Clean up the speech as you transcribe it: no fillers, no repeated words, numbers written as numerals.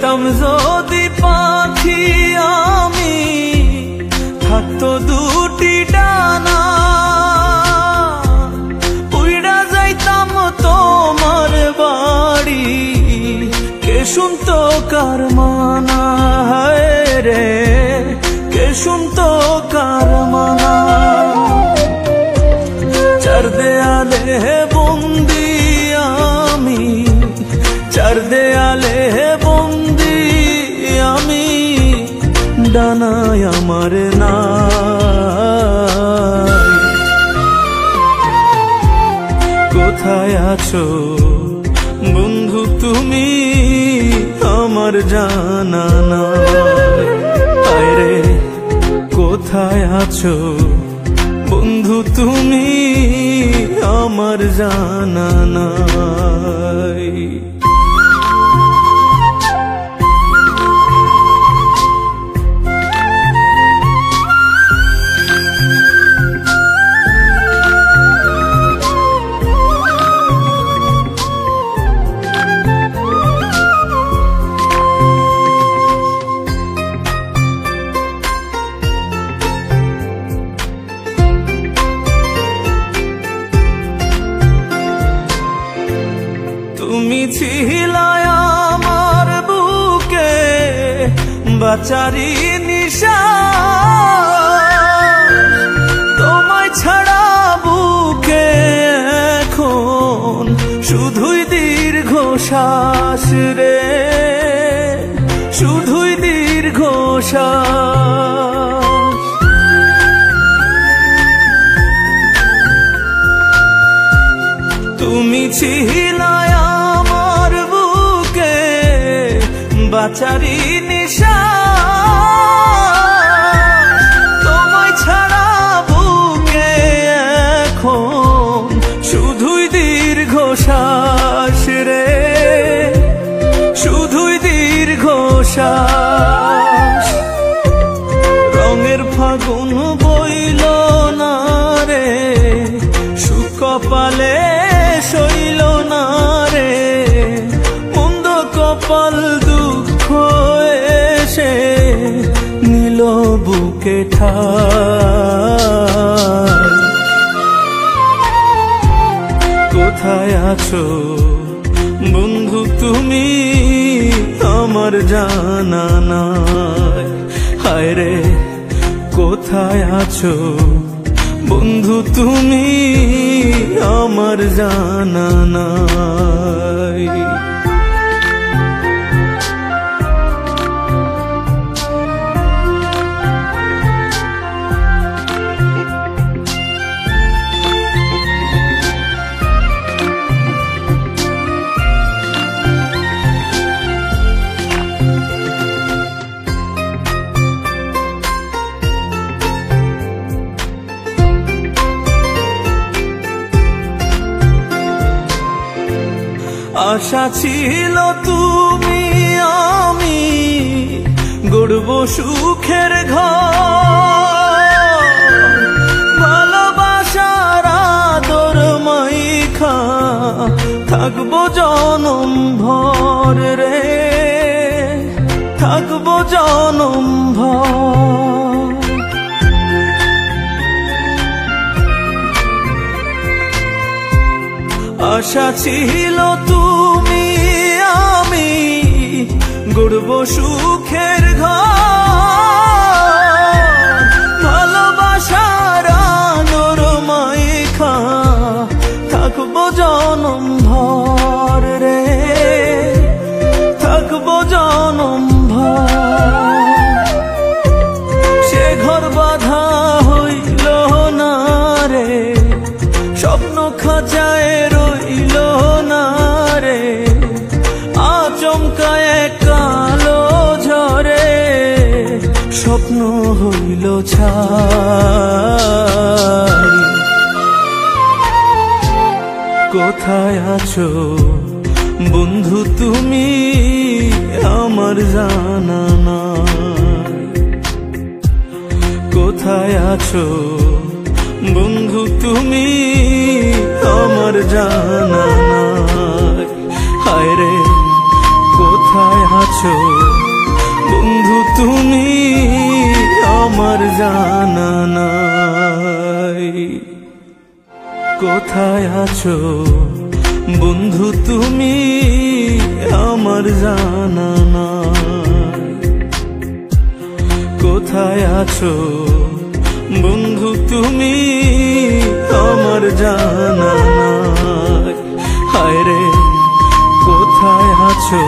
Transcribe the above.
হইতাম যদি পাখি আমি, থাকতো দুটি ডানা, উইড়া যাইতাম তোমার বাড়ি, কে শুনতো কার মানা, হায় রে কে শুনতো কার মানা। চার দেয়ালে বন্দি আমি, চার দেয়ালে বন্দি আমি, ডানায় আমার নাই। কোথায় আছো বন্ধু তুমি, আমার জানা নাই। হায় রে কোথায় আছো বন্ধু তুমি, আমার জানা নাই। তুমি ছিলে আমার বুকে বাঁচারি নিশা, তোমায় ছাড়া বুকে এখন শুধুই দীর্ঘশ্বাস রে, শুধুই দীর্ঘশ্বাস। তুমি ছিলে আমার বুকে বাঁচারি নিশা, তোমায় ছাড়া বুকে এখন শুধুই দীর্ঘশ্বাস রে, শুধুই দীর্ঘশ্বাস। রঙের ফাগুন বইল না রে, সুকপালে সইল না রে, মন্দ কপাল দুঃখ এসে নিল বুকে ঠাই। কোথায় আছো বন্ধু তুমি, আমার জানা নাই। হায় রে কোথায় আছো বন্ধু তুমি, আমার জানা নাই। আশা ছিল তুমি আমি গড়ব সুখের ঘর, ভালোবাসার আদর মাইখা থাকবো জনম ভর রে, থাকবো জনম ভর। আশা ছিল তুমি আমি গড়ব সুখের ঘর, ভালোবাসার আলোর মাইখা থাকবো জনম ভর রে, থাকবো জনম ভর। সে ঘর বাঁধা হইল না রে, স্বপ্ন খাঁচায় রইল না রে, আচমকায় কালো ঝরে স্বপ্ন হইল ছাই। কোথায় আছো বন্ধু তুমি, আমার জানা নাই। কোথায় আছো বন্ধু তুমি, আমার জানা নাই। হায় রে কোথায় কোথায় আছো বন্ধু তুমি আমার জানা নাই। কোথায় আছো বন্ধু তুমি আমার জানা নাই। কোথায় আছো বন্ধু তুমি আমার জানা নাই। হায় রে কোথায় আছো